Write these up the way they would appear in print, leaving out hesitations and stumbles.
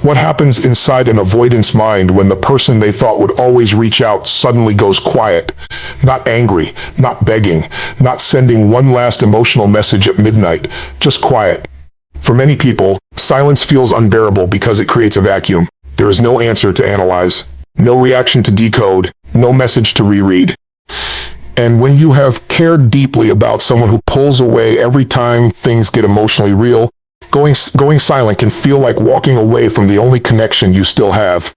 What happens inside an avoidance mind when the person they thought would always reach out suddenly goes quiet? Not angry, not begging, not sending one last emotional message at midnight, just quiet. For many people, silence feels unbearable because it creates a vacuum. There is no answer to analyze, no reaction to decode, no message to reread. And when you have cared deeply about someone who pulls away every time things get emotionally real, going silent can feel like walking away from the only connection you still have.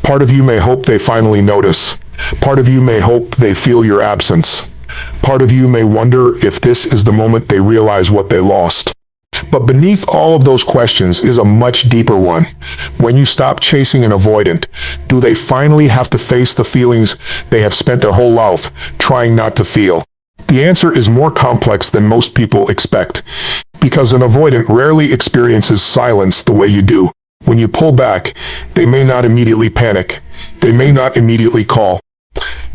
Part of you may hope they finally notice. Part of you may hope they feel your absence. Part of you may wonder if this is the moment they realize what they lost. But beneath all of those questions is a much deeper one. When you stop chasing an avoidant, do they finally have to face the feelings they have spent their whole life trying not to feel? The answer is more complex than most people expect, because an avoidant rarely experiences silence the way you do. When you pull back, they may not immediately panic. They may not immediately call.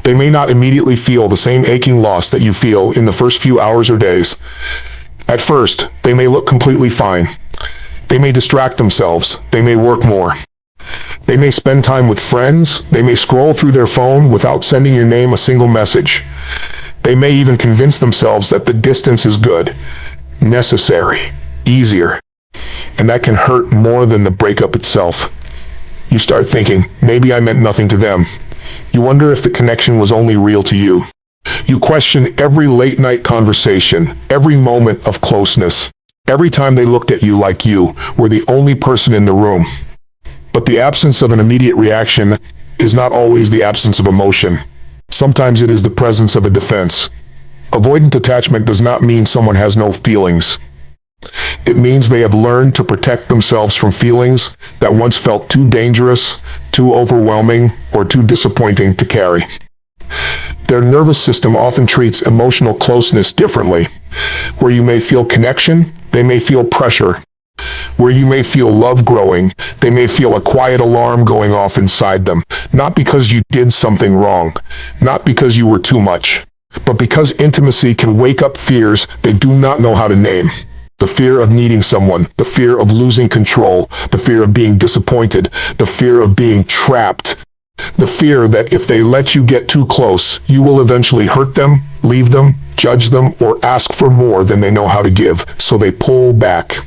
They may not immediately feel the same aching loss that you feel in the first few hours or days. At first, they may look completely fine. They may distract themselves. They may work more. They may spend time with friends. They may scroll through their phone without sending your name a single message. They may even convince themselves that the distance is good, necessary, easier. And that can hurt more than the breakup itself. You start thinking, maybe I meant nothing to them. You wonder if the connection was only real to you. You question every late-night conversation, every moment of closeness, every time they looked at you like you were the only person in the room. But the absence of an immediate reaction is not always the absence of emotion. Sometimes it is the presence of a defense. Avoidant attachment does not mean someone has no feelings. It means they have learned to protect themselves from feelings that once felt too dangerous, too overwhelming, or too disappointing to carry. Their nervous system often treats emotional closeness differently. Where you may feel connection, they may feel pressure. Where you may feel love growing, they may feel a quiet alarm going off inside them. Not because you did something wrong, not because you were too much, but because intimacy can wake up fears they do not know how to name. The fear of needing someone, the fear of losing control, the fear of being disappointed, the fear of being trapped. The fear that if they let you get too close, you will eventually hurt them, leave them, judge them, or ask for more than they know how to give, so they pull back.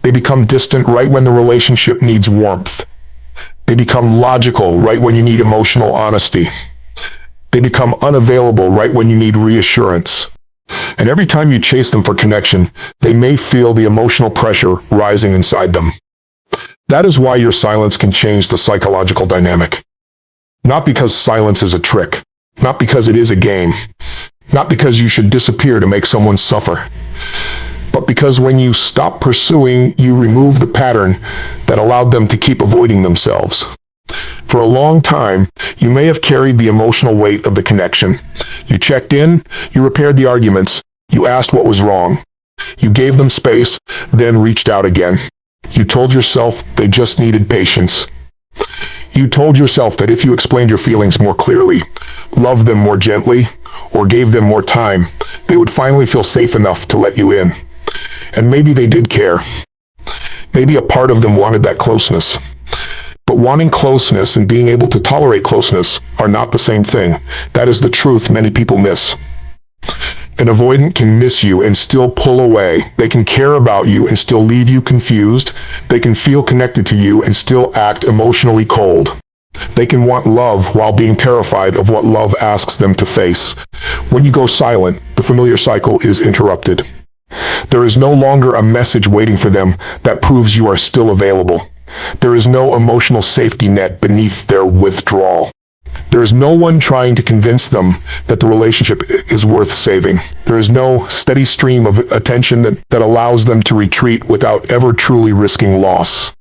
They become distant right when the relationship needs warmth. They become logical right when you need emotional honesty. They become unavailable right when you need reassurance. And every time you chase them for connection, they may feel the emotional pressure rising inside them. That is why your silence can change the psychological dynamic. Not because silence is a trick, not because it is a game, not because you should disappear to make someone suffer, but because when you stop pursuing, you remove the pattern that allowed them to keep avoiding themselves. For a long time, you may have carried the emotional weight of the connection. You checked in, you repaired the arguments, you asked what was wrong. You gave them space, then reached out again. You told yourself they just needed patience. You told yourself that if you explained your feelings more clearly, loved them more gently, or gave them more time, they would finally feel safe enough to let you in. And maybe they did care. Maybe a part of them wanted that closeness. But wanting closeness and being able to tolerate closeness are not the same thing. That is the truth many people miss. An avoidant can miss you and still pull away. They can care about you and still leave you confused. They can feel connected to you and still act emotionally cold. They can want love while being terrified of what love asks them to face. When you go silent, the familiar cycle is interrupted. There is no longer a message waiting for them that proves you are still available. There is no emotional safety net beneath their withdrawal. There is no one trying to convince them that the relationship is worth saving. There is no steady stream of attention that allows them to retreat without ever truly risking loss.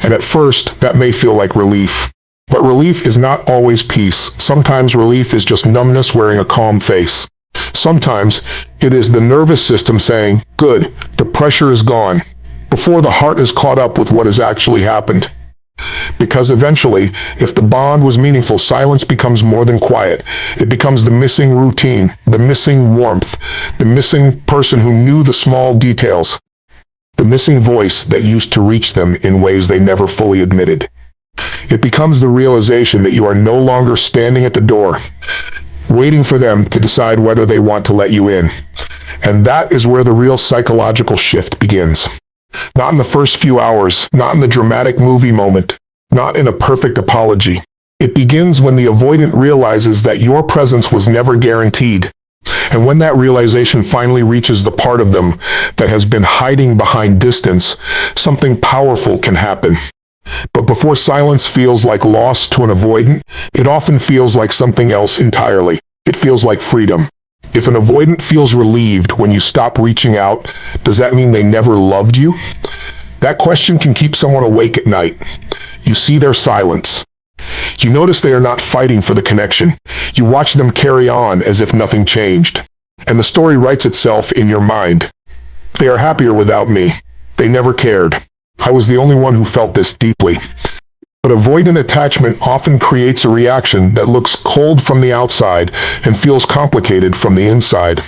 And at first, that may feel like relief. But relief is not always peace. Sometimes relief is just numbness wearing a calm face. Sometimes it is the nervous system saying, "Good, the pressure is gone," before the heart is caught up with what has actually happened. Because eventually, if the bond was meaningful, silence becomes more than quiet. It becomes the missing routine, the missing warmth, the missing person who knew the small details. the missing voice that used to reach them in ways they never fully admitted. It becomes the realization that you are no longer standing at the door, waiting for them to decide whether they want to let you in. And that is where the real psychological shift begins. Not in the first few hours, not in the dramatic movie moment, not in a perfect apology. It begins when the avoidant realizes that your presence was never guaranteed. And when that realization finally reaches the part of them that has been hiding behind distance, something powerful can happen. But before silence feels like loss to an avoidant, it often feels like something else entirely. It feels like freedom. If an avoidant feels relieved when you stop reaching out, does that mean they never loved you? That question can keep someone awake at night. You see their silence. You notice they are not fighting for the connection. You watch them carry on as if nothing changed. And the story writes itself in your mind. They are happier without me. They never cared. I was the only one who felt this deeply. But avoidant attachment often creates a reaction that looks cold from the outside and feels complicated from the inside.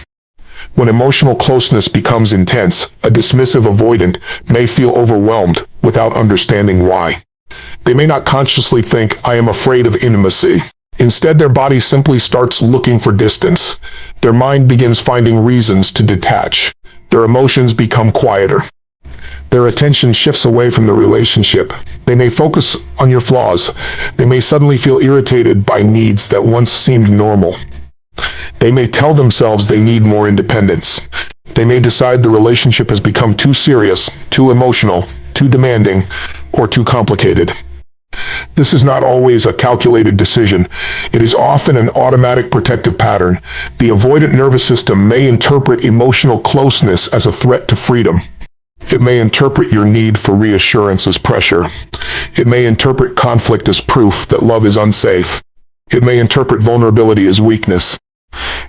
When emotional closeness becomes intense, a dismissive avoidant may feel overwhelmed without understanding why. They may not consciously think, "I am afraid of intimacy." Instead, their body simply starts looking for distance. Their mind begins finding reasons to detach. Their emotions become quieter. Their attention shifts away from the relationship. They may focus on your flaws. They may suddenly feel irritated by needs that once seemed normal. They may tell themselves they need more independence. They may decide the relationship has become too serious, too emotional, too demanding, or too complicated. This is not always a calculated decision. It is often an automatic protective pattern. The avoidant nervous system may interpret emotional closeness as a threat to freedom. It may interpret your need for reassurance as pressure. It may interpret conflict as proof that love is unsafe. It may interpret vulnerability as weakness.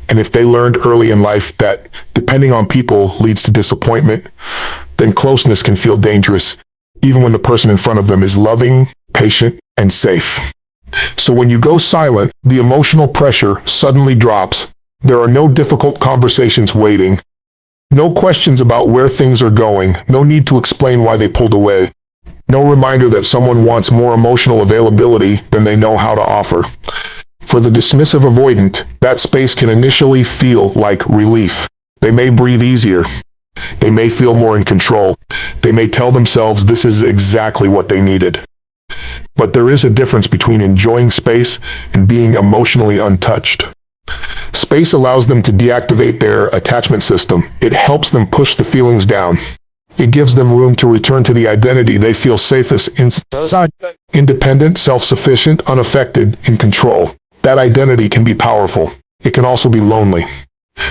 And if they learned early in life that depending on people leads to disappointment, then closeness can feel dangerous, even when the person in front of them is loving, patient, and safe. So when you go silent, the emotional pressure suddenly drops. There are no difficult conversations waiting. No questions about where things are going. No need to explain why they pulled away. No reminder that someone wants more emotional availability than they know how to offer. For the dismissive avoidant, that space can initially feel like relief. They may breathe easier. They may feel more in control. They may tell themselves this is exactly what they needed. But there is a difference between enjoying space and being emotionally untouched. Space allows them to deactivate their attachment system. It helps them push the feelings down. It gives them room to return to the identity they feel safest inside. Independent, self-sufficient, unaffected, in control. That identity can be powerful. It can also be lonely.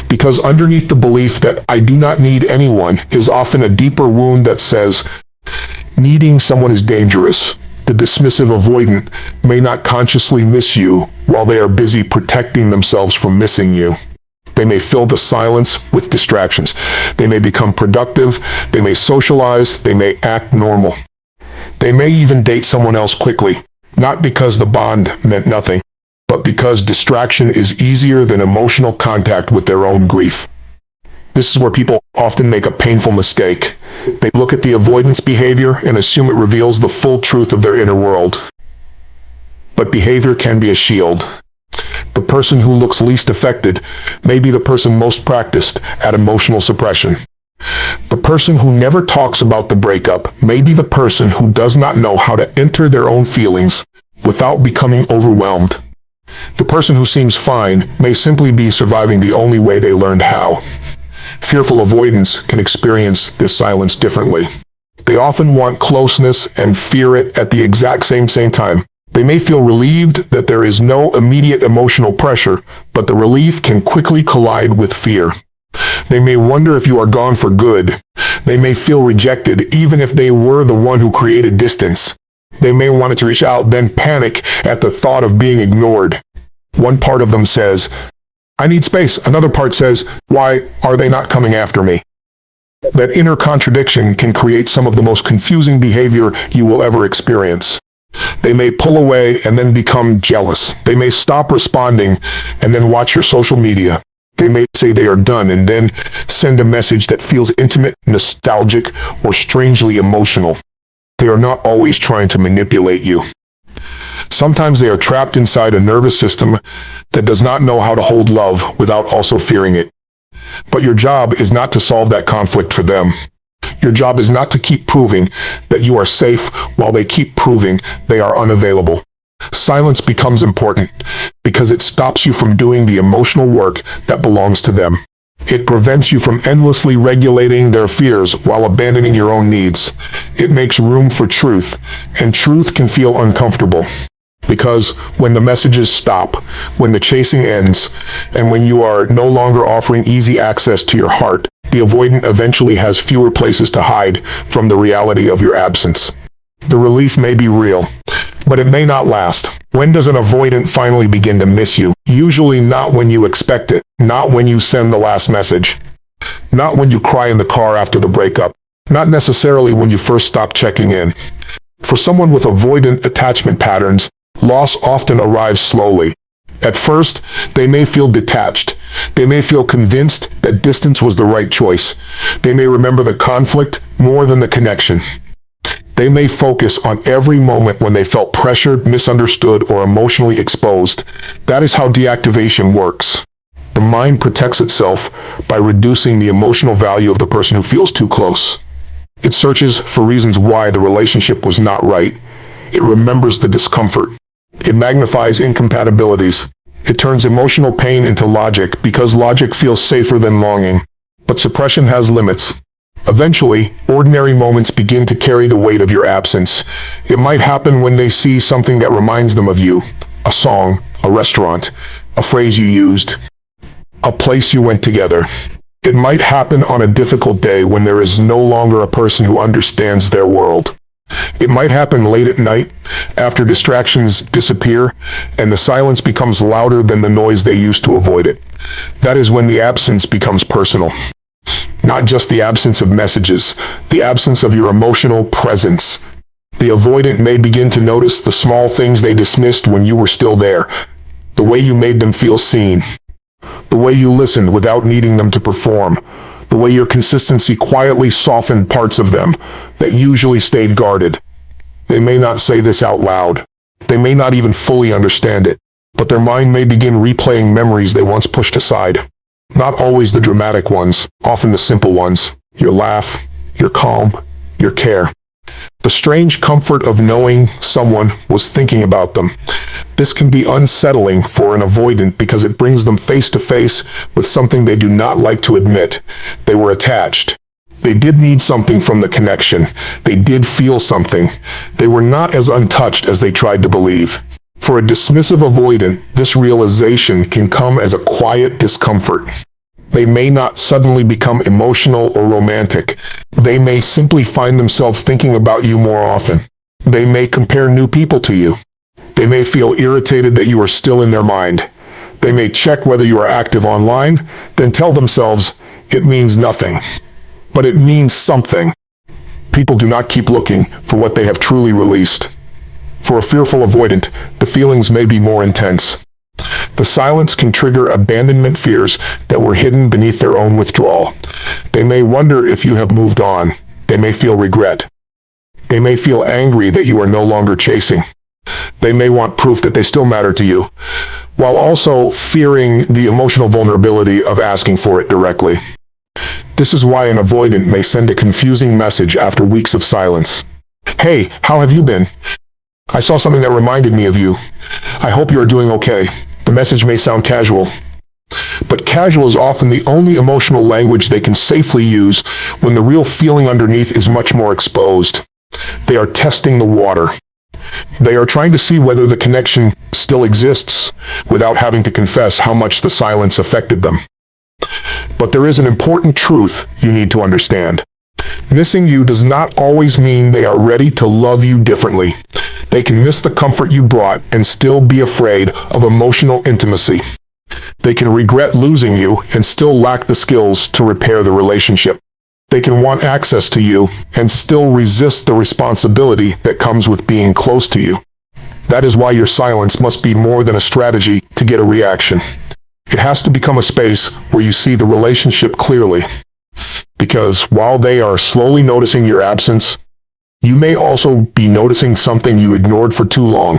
Because underneath the belief that I do not need anyone is often a deeper wound that says, needing someone is dangerous. The dismissive avoidant may not consciously miss you while they are busy protecting themselves from missing you. They may fill the silence with distractions. They may become productive. They may socialize. They may act normal. They may even date someone else quickly, not because the bond meant nothing, but because distraction is easier than emotional contact with their own grief. This is where people often make a painful mistake. They look at the avoidance behavior and assume it reveals the full truth of their inner world. But behavior can be a shield. The person who looks least affected may be the person most practiced at emotional suppression. The person who never talks about the breakup may be the person who does not know how to enter their own feelings without becoming overwhelmed. The person who seems fine may simply be surviving the only way they learned how. Fearful avoidants can experience this silence differently. They often want closeness and fear it at the exact same time. They may feel relieved that there is no immediate emotional pressure, but the relief can quickly collide with fear. They may wonder if you are gone for good. They may feel rejected even if they were the one who created distance. They may want to reach out, then panic at the thought of being ignored. One part of them says, I need space. Another part says, why are they not coming after me? That inner contradiction can create some of the most confusing behavior you will ever experience. They may pull away and then become jealous. They may stop responding and then watch your social media. They may say they are done and then send a message that feels intimate, nostalgic, or strangely emotional. They are not always trying to manipulate you. Sometimes they are trapped inside a nervous system that does not know how to hold love without also fearing it. But your job is not to solve that conflict for them. Your job is not to keep proving that you are safe while they keep proving they are unavailable. Silence becomes important because it stops you from doing the emotional work that belongs to them. It prevents you from endlessly regulating their fears while abandoning your own needs. It makes room for truth, and truth can feel uncomfortable. Because when the messages stop, when the chasing ends, and when you are no longer offering easy access to your heart, the avoidant eventually has fewer places to hide from the reality of your absence. The relief may be real, but it may not last. When does an avoidant finally begin to miss you? Usually not when you expect it, not when you send the last message, not when you cry in the car after the breakup, not necessarily when you first stop checking in. For someone with avoidant attachment patterns, loss often arrives slowly. At first, they may feel detached. They may feel convinced that distance was the right choice. They may remember the conflict more than the connection. They may focus on every moment when they felt pressured, misunderstood, or emotionally exposed. That is how deactivation works. The mind protects itself by reducing the emotional value of the person who feels too close. It searches for reasons why the relationship was not right. It remembers the discomfort. It magnifies incompatibilities. It turns emotional pain into logic because logic feels safer than longing. But suppression has limits. Eventually, ordinary moments begin to carry the weight of your absence. It might happen when they see something that reminds them of you. A song, a restaurant, a phrase you used, a place you went together. It might happen on a difficult day when there is no longer a person who understands their world. It might happen late at night, after distractions disappear, and the silence becomes louder than the noise they used to avoid it. That is when the absence becomes personal. Not just the absence of messages, the absence of your emotional presence. The avoidant may begin to notice the small things they dismissed when you were still there. The way you made them feel seen. The way you listened without needing them to perform. The way your consistency quietly softened parts of them that usually stayed guarded. They may not say this out loud. They may not even fully understand it. But their mind may begin replaying memories they once pushed aside. Not always the dramatic ones, often the simple ones. Your laugh, your calm, your care. The strange comfort of knowing someone was thinking about them. This can be unsettling for an avoidant because it brings them face to face with something they do not like to admit. They were attached. They did need something from the connection. They did feel something. They were not as untouched as they tried to believe. For a dismissive avoidant, this realization can come as a quiet discomfort. They may not suddenly become emotional or romantic. They may simply find themselves thinking about you more often. They may compare new people to you. They may feel irritated that you are still in their mind. They may check whether you are active online, then tell themselves it means nothing. But it means something. People do not keep looking for what they have truly released. For a fearful avoidant, the feelings may be more intense. The silence can trigger abandonment fears that were hidden beneath their own withdrawal. They may wonder if you have moved on. They may feel regret. They may feel angry that you are no longer chasing. They may want proof that they still matter to you, while also fearing the emotional vulnerability of asking for it directly. This is why an avoidant may send a confusing message after weeks of silence. Hey, how have you been? I saw something that reminded me of you. I hope you are doing okay. The message may sound casual, but casual is often the only emotional language they can safely use when the real feeling underneath is much more exposed. They are testing the water. They are trying to see whether the connection still exists without having to confess how much the silence affected them. But there is an important truth you need to understand. Missing you does not always mean they are ready to love you differently. They can miss the comfort you brought and still be afraid of emotional intimacy. They can regret losing you and still lack the skills to repair the relationship. They can want access to you and still resist the responsibility that comes with being close to you. That is why your silence must be more than a strategy to get a reaction. It has to become a space where you see the relationship clearly. Because while they are slowly noticing your absence, you may also be noticing something you ignored for too long.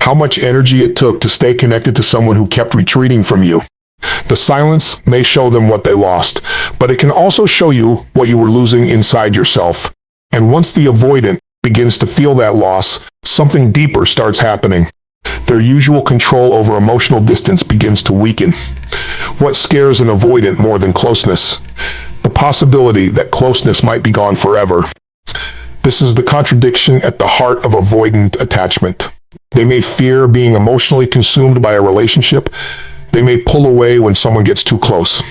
How much energy it took to stay connected to someone who kept retreating from you. The silence may show them what they lost, but it can also show you what you were losing inside yourself. And once the avoidant begins to feel that loss, something deeper starts happening. Their usual control over emotional distance begins to weaken. What scares an avoidant more than closeness? The possibility that closeness might be gone forever. This is the contradiction at the heart of avoidant attachment. They may fear being emotionally consumed by a relationship. They may pull away when someone gets too close.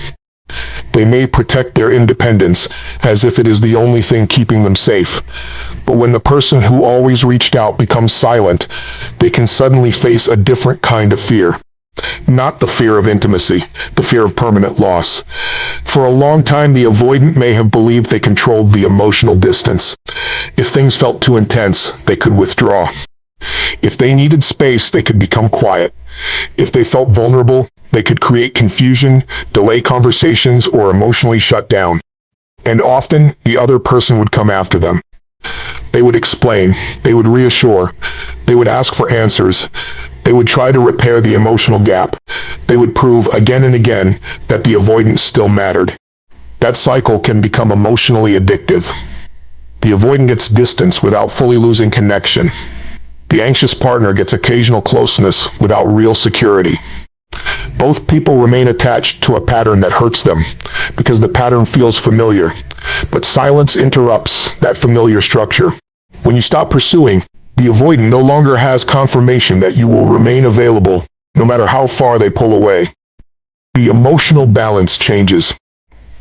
They may protect their independence as if it is the only thing keeping them safe. But when the person who always reached out becomes silent, they can suddenly face a different kind of fear. Not the fear of intimacy, the fear of permanent loss. For a long time, the avoidant may have believed they controlled the emotional distance. If things felt too intense, they could withdraw. If they needed space, they could become quiet. If they felt vulnerable, they could create confusion, delay conversations, or emotionally shut down. And often, the other person would come after them. They would explain, they would reassure, they would ask for answers, they would try to repair the emotional gap. They would prove again and again that the avoidance still mattered. That cycle can become emotionally addictive. The avoidant gets distance without fully losing connection. The anxious partner gets occasional closeness without real security. Both people remain attached to a pattern that hurts them because the pattern feels familiar. But silence interrupts that familiar structure. When you stop pursuing, the avoidant no longer has confirmation that you will remain available, no matter how far they pull away. The emotional balance changes.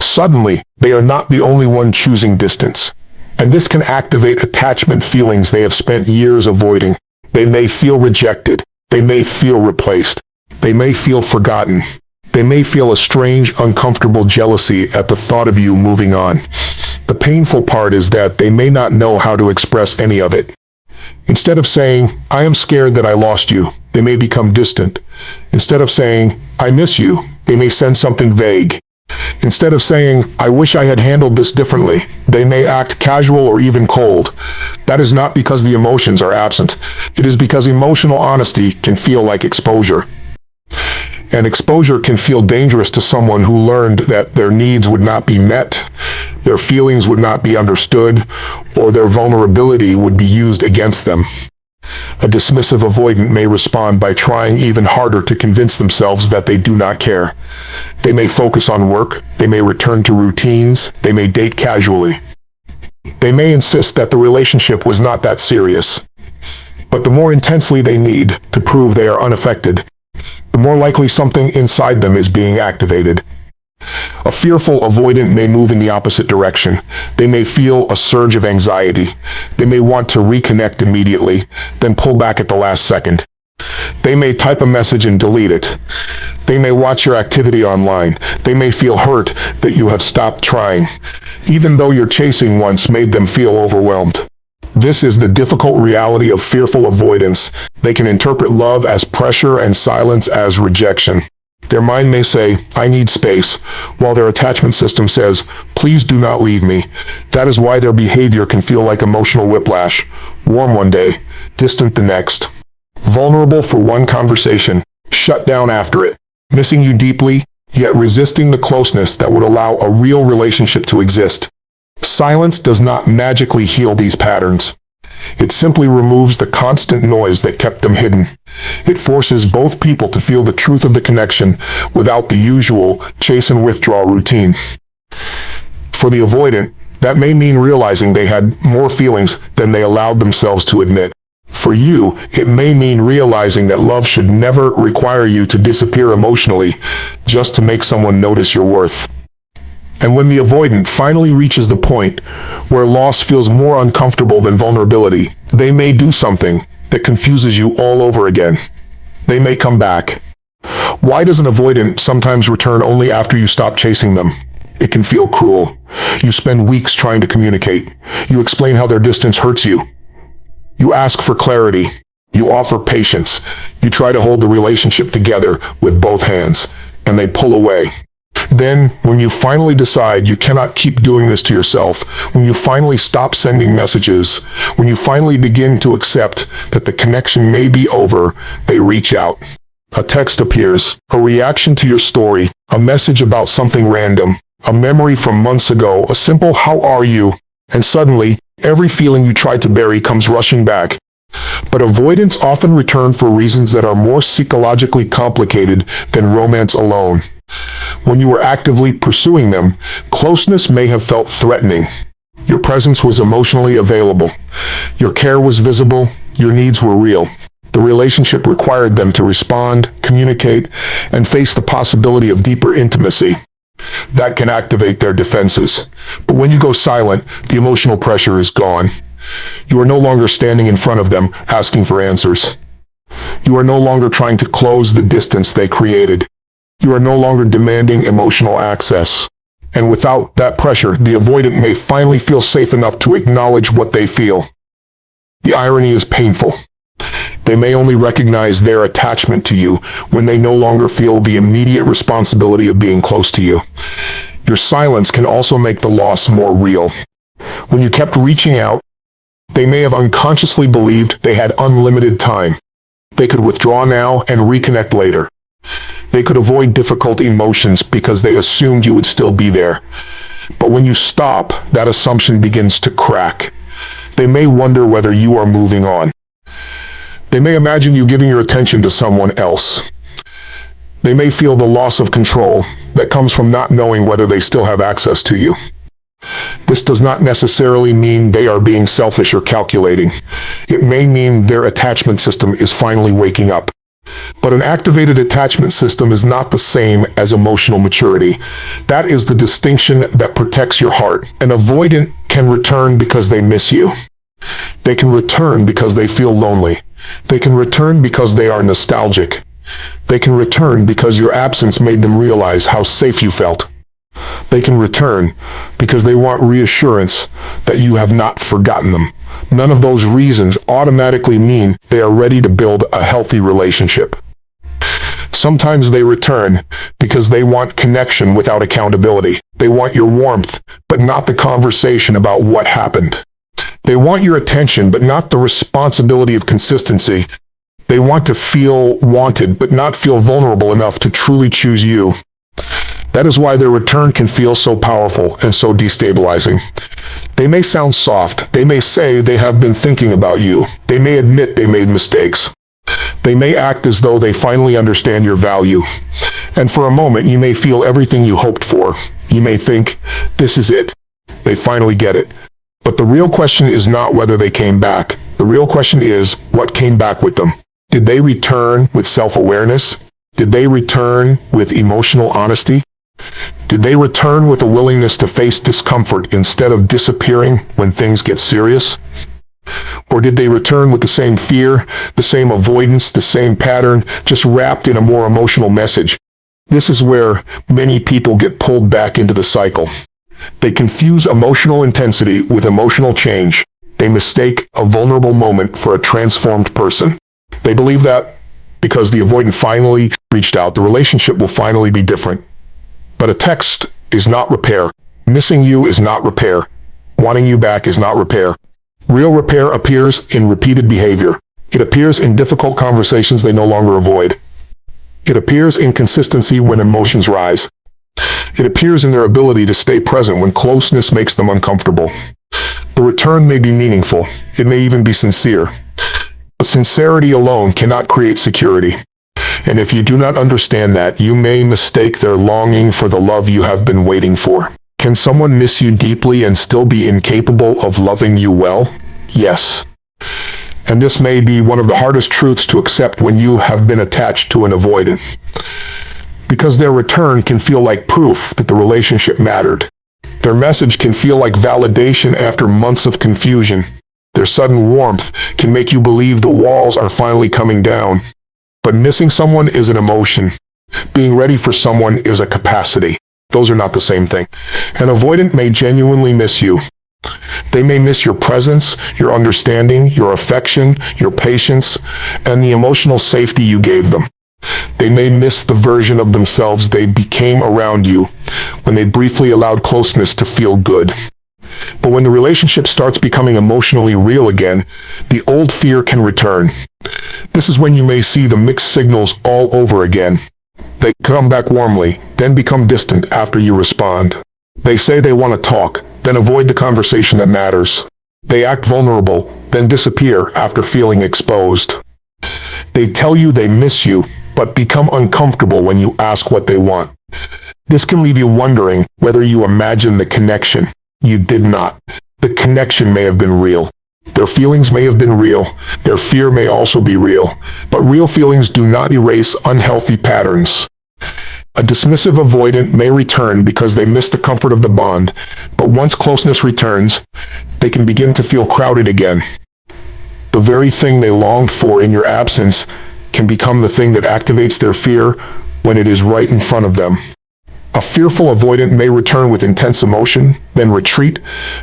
Suddenly, they are not the only one choosing distance. And this can activate attachment feelings they have spent years avoiding. They may feel rejected. They may feel replaced. They may feel forgotten. They may feel a strange, uncomfortable jealousy at the thought of you moving on. The painful part is that they may not know how to express any of it. Instead of saying, "I am scared that I lost you," they may become distant. Instead of saying, "I miss you," they may send something vague. Instead of saying, "I wish I had handled this differently," they may act casual or even cold. That is not because the emotions are absent. It is because emotional honesty can feel like exposure. And exposure can feel dangerous to someone who learned that their needs would not be met, their feelings would not be understood, or their vulnerability would be used against them. A dismissive avoidant may respond by trying even harder to convince themselves that they do not care. They may focus on work, they may return to routines, they may date casually. They may insist that the relationship was not that serious. But the more intensely they need to prove they are unaffected, the more likely something inside them is being activated. A fearful avoidant may move in the opposite direction. They may feel a surge of anxiety. They may want to reconnect immediately, then pull back at the last second. They may type a message and delete it. They may watch your activity online. They may feel hurt that you have stopped trying, even though your chasing once made them feel overwhelmed. This is the difficult reality of fearful avoidance. They can interpret love as pressure and silence as rejection. Their mind may say, "I need space," while their attachment system says, "Please do not leave me." That is why their behavior can feel like emotional whiplash. Warm one day, distant the next. Vulnerable for one conversation, shut down after it. Missing you deeply, yet resisting the closeness that would allow a real relationship to exist. Silence does not magically heal these patterns. It simply removes the constant noise that kept them hidden. It forces both people to feel the truth of the connection without the usual chase and withdraw routine. For the avoidant, that may mean realizing they had more feelings than they allowed themselves to admit. For you, it may mean realizing that love should never require you to disappear emotionally just to make someone notice your worth. And when the avoidant finally reaches the point where loss feels more uncomfortable than vulnerability, they may do something that confuses you all over again. They may come back. Why does an avoidant sometimes return only after you stop chasing them? It can feel cruel. You spend weeks trying to communicate. You explain how their distance hurts you. You ask for clarity. You offer patience. You try to hold the relationship together with both hands. and they pull away. Then, when you finally decide you cannot keep doing this to yourself, when you finally stop sending messages, when you finally begin to accept that the connection may be over, they reach out. A text appears, a reaction to your story, a message about something random, a memory from months ago, a simple "how are you?" And suddenly, every feeling you tried to bury comes rushing back. But avoidants often return for reasons that are more psychologically complicated than romance alone. When you were actively pursuing them, closeness may have felt threatening. Your presence was emotionally available. Your care was visible. Your needs were real. The relationship required them to respond, communicate, and face the possibility of deeper intimacy. That can activate their defenses. But when you go silent, the emotional pressure is gone. You are no longer standing in front of them, asking for answers. You are no longer trying to close the distance they created. You are no longer demanding emotional access. And without that pressure, the avoidant may finally feel safe enough to acknowledge what they feel. The irony is painful. They may only recognize their attachment to you when they no longer feel the immediate responsibility of being close to you. Your silence can also make the loss more real. When you kept reaching out, they may have unconsciously believed they had unlimited time. They could withdraw now and reconnect later. They could avoid difficult emotions because they assumed you would still be there. But when you stop, that assumption begins to crack. They may wonder whether you are moving on. They may imagine you giving your attention to someone else. They may feel the loss of control that comes from not knowing whether they still have access to you. This does not necessarily mean they are being selfish or calculating. It may mean their attachment system is finally waking up. But an activated attachment system is not the same as emotional maturity. That is the distinction that protects your heart. An avoidant can return because they miss you. They can return because they feel lonely. They can return because they are nostalgic. They can return because your absence made them realize how safe you felt. They can return because they want reassurance that you have not forgotten them. None of those reasons automatically mean they are ready to build a healthy relationship. Sometimes they return because they want connection without accountability. They want your warmth, but not the conversation about what happened. They want your attention, but not the responsibility of consistency. They want to feel wanted, but not feel vulnerable enough to truly choose you. That is why their return can feel so powerful and so destabilizing. They may sound soft. They may say they have been thinking about you. They may admit they made mistakes. They may act as though they finally understand your value. And for a moment, you may feel everything you hoped for. You may think, this is it. They finally get it. But the real question is not whether they came back. The real question is, what came back with them? Did they return with self-awareness? Did they return with emotional honesty? Did they return with a willingness to face discomfort instead of disappearing when things get serious? Or did they return with the same fear, the same avoidance, the same pattern, just wrapped in a more emotional message? This is where many people get pulled back into the cycle. They confuse emotional intensity with emotional change. They mistake a vulnerable moment for a transformed person. They believe that because the avoidant finally reached out, the relationship will finally be different. But a text is not repair. Missing you is not repair. Wanting you back is not repair. Real repair appears in repeated behavior. It appears in difficult conversations they no longer avoid. It appears in consistency when emotions rise. It appears in their ability to stay present when closeness makes them uncomfortable. The return may be meaningful. It may even be sincere. But sincerity alone cannot create security. And if you do not understand that, you may mistake their longing for the love you have been waiting for. Can someone miss you deeply and still be incapable of loving you well? Yes. And this may be one of the hardest truths to accept when you have been attached to an avoidant. Because their return can feel like proof that the relationship mattered. Their message can feel like validation after months of confusion. Their sudden warmth can make you believe the walls are finally coming down. But missing someone is an emotion. Being ready for someone is a capacity. Those are not the same thing. An avoidant may genuinely miss you. They may miss your presence, your understanding, your affection, your patience, and the emotional safety you gave them. They may miss the version of themselves they became around you when they briefly allowed closeness to feel good. But when the relationship starts becoming emotionally real again, the old fear can return. This is when you may see the mixed signals all over again. They come back warmly, then become distant after you respond. They say they want to talk, then avoid the conversation that matters. They act vulnerable, then disappear after feeling exposed. They tell you they miss you, but become uncomfortable when you ask what they want. This can leave you wondering whether you imagined the connection. You did not. The connection may have been real. Their feelings may have been real. Their fear may also be real. But real feelings do not erase unhealthy patterns. A dismissive avoidant may return because they miss the comfort of the bond, but once closeness returns, they can begin to feel crowded again. The very thing they longed for in your absence can become the thing that activates their fear when it is right in front of them. A fearful avoidant may return with intense emotion, then retreat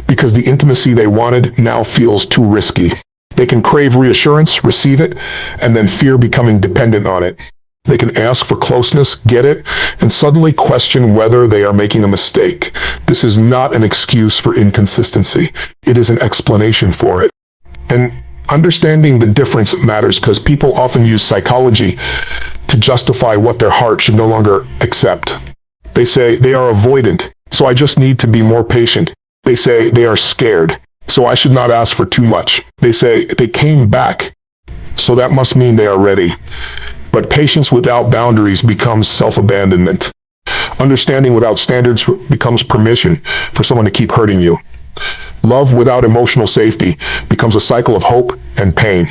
because the intimacy they wanted now feels too risky. They can crave reassurance, receive it, and then fear becoming dependent on it. They can ask for closeness, get it, and suddenly question whether they are making a mistake. This is not an excuse for inconsistency. It is an explanation for it. And understanding the difference matters because people often use psychology to justify what their heart should no longer accept. They say they are avoidant, so I just need to be more patient. They say they are scared, so I should not ask for too much. They say they came back, so that must mean they are ready. But patience without boundaries becomes self-abandonment. Understanding without standards becomes permission for someone to keep hurting you. Love without emotional safety becomes a cycle of hope and pain.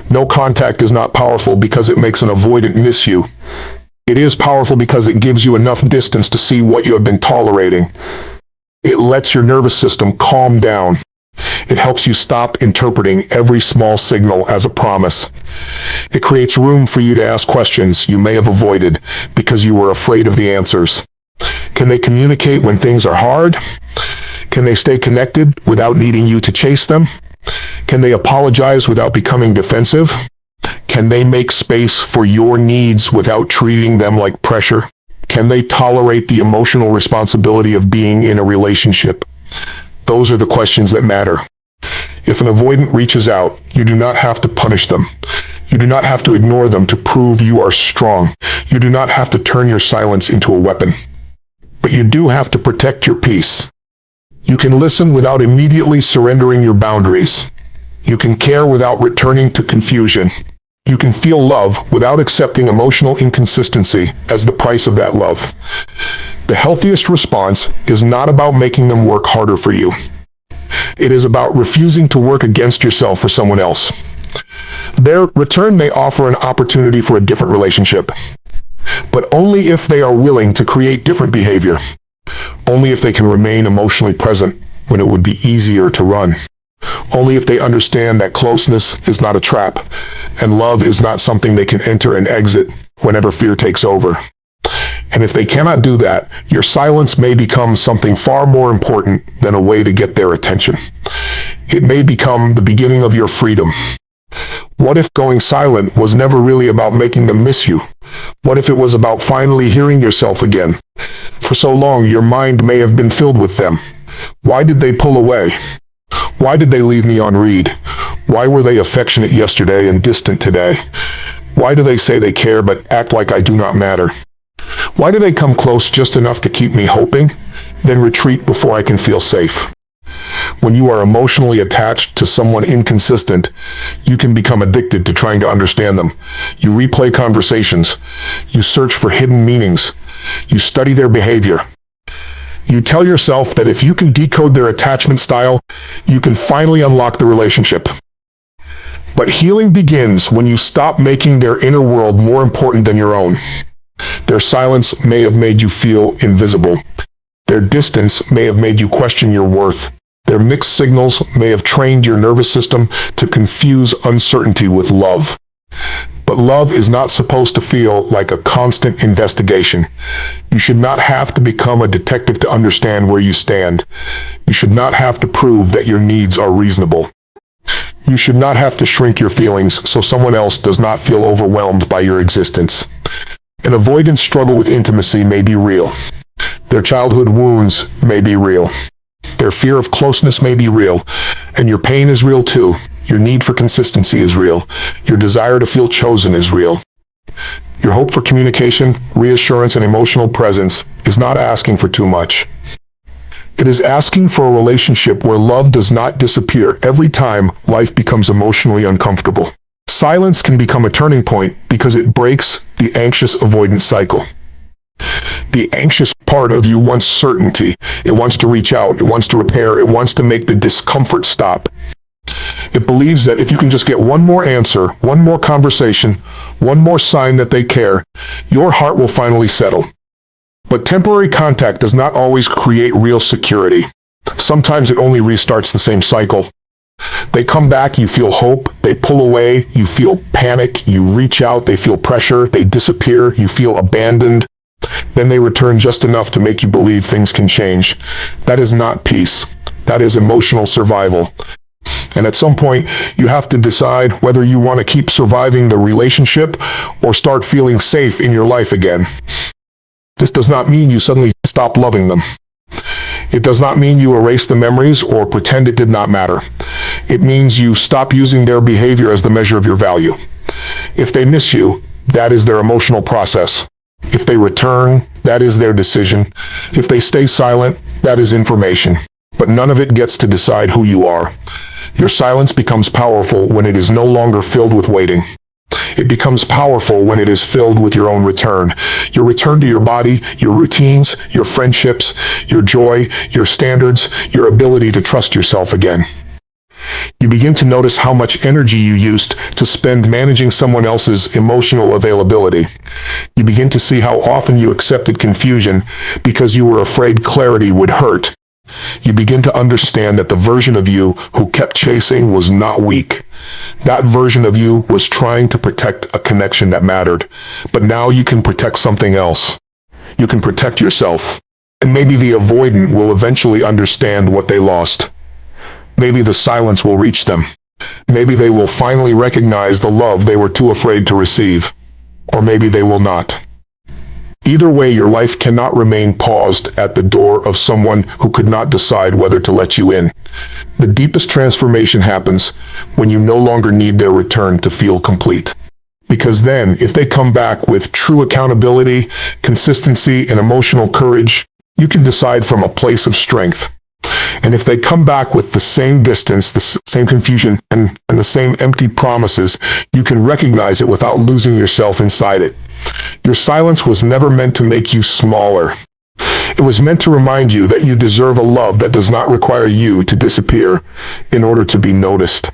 No contact is not powerful because it makes an avoidant miss you. It is powerful because it gives you enough distance to see what you have been tolerating. It lets your nervous system calm down. It helps you stop interpreting every small signal as a promise. It creates room for you to ask questions you may have avoided because you were afraid of the answers. Can they communicate when things are hard? Can they stay connected without needing you to chase them? Can they apologize without becoming defensive? Can they make space for your needs without treating them like pressure? Can they tolerate the emotional responsibility of being in a relationship? Those are the questions that matter. If an avoidant reaches out, you do not have to punish them. You do not have to ignore them to prove you are strong. You do not have to turn your silence into a weapon. But you do have to protect your peace. You can listen without immediately surrendering your boundaries. You can care without returning to confusion. You can feel love without accepting emotional inconsistency as the price of that love. The healthiest response is not about making them work harder for you. It is about refusing to work against yourself for someone else. Their return may offer an opportunity for a different relationship, but only if they are willing to create different behavior. Only if they can remain emotionally present when it would be easier to run. Only if they understand that closeness is not a trap, and love is not something they can enter and exit whenever fear takes over. And if they cannot do that, your silence may become something far more important than a way to get their attention. It may become the beginning of your freedom. What if going silent was never really about making them miss you? What if it was about finally hearing yourself again? For so long, your mind may have been filled with them. Why did they pull away? Why did they leave me on read? Why were they affectionate yesterday and distant today? Why do they say they care but act like I do not matter? Why do they come close just enough to keep me hoping, then retreat before I can feel safe? When you are emotionally attached to someone inconsistent, you can become addicted to trying to understand them. You replay conversations. You search for hidden meanings. You study their behavior. You tell yourself that if you can decode their attachment style, you can finally unlock the relationship. But healing begins when you stop making their inner world more important than your own. Their silence may have made you feel invisible. Their distance may have made you question your worth. Their mixed signals may have trained your nervous system to confuse uncertainty with love. But love is not supposed to feel like a constant investigation. You should not have to become a detective to understand where you stand. You should not have to prove that your needs are reasonable. You should not have to shrink your feelings so someone else does not feel overwhelmed by your existence. An avoidant struggle with intimacy may be real. Their childhood wounds may be real. Their fear of closeness may be real. And your pain is real too. Your need for consistency is real. Your desire to feel chosen is real. Your hope for communication, reassurance, and emotional presence is not asking for too much. It is asking for a relationship where love does not disappear every time life becomes emotionally uncomfortable. Silence can become a turning point because it breaks the anxious avoidance cycle. The anxious part of you wants certainty. It wants to reach out. It wants to repair. It wants to make the discomfort stop. It believes that if you can just get one more answer, one more conversation, one more sign that they care, your heart will finally settle. But temporary contact does not always create real security. Sometimes it only restarts the same cycle. They come back, you feel hope. They pull away, you feel panic. You reach out, they feel pressure. They disappear, you feel abandoned. Then they return just enough to make you believe things can change. That is not peace. That is emotional survival. And at some point, you have to decide whether you want to keep surviving the relationship or start feeling safe in your life again. This does not mean you suddenly stop loving them. It does not mean you erase the memories or pretend it did not matter. It means you stop using their behavior as the measure of your value. If they miss you, that is their emotional process. If they return, that is their decision. If they stay silent, that is information. But none of it gets to decide who you are. Your silence becomes powerful when it is no longer filled with waiting. It becomes powerful when it is filled with your own return. Your return to your body, your routines, your friendships, your joy, your standards, your ability to trust yourself again. You begin to notice how much energy you used to spend managing someone else's emotional availability. You begin to see how often you accepted confusion because you were afraid clarity would hurt. You begin to understand that the version of you who kept chasing was not weak. That version of you was trying to protect a connection that mattered. But now you can protect something else. You can protect yourself. And maybe the avoidant will eventually understand what they lost. Maybe the silence will reach them. Maybe they will finally recognize the love they were too afraid to receive. Or maybe they will not. Either way, your life cannot remain paused at the door of someone who could not decide whether to let you in. The deepest transformation happens when you no longer need their return to feel complete. Because then, if they come back with true accountability, consistency, and emotional courage, you can decide from a place of strength. And if they come back with the same distance, the same confusion, and the same empty promises, you can recognize it without losing yourself inside it. Your silence was never meant to make you smaller. It was meant to remind you that you deserve a love that does not require you to disappear in order to be noticed.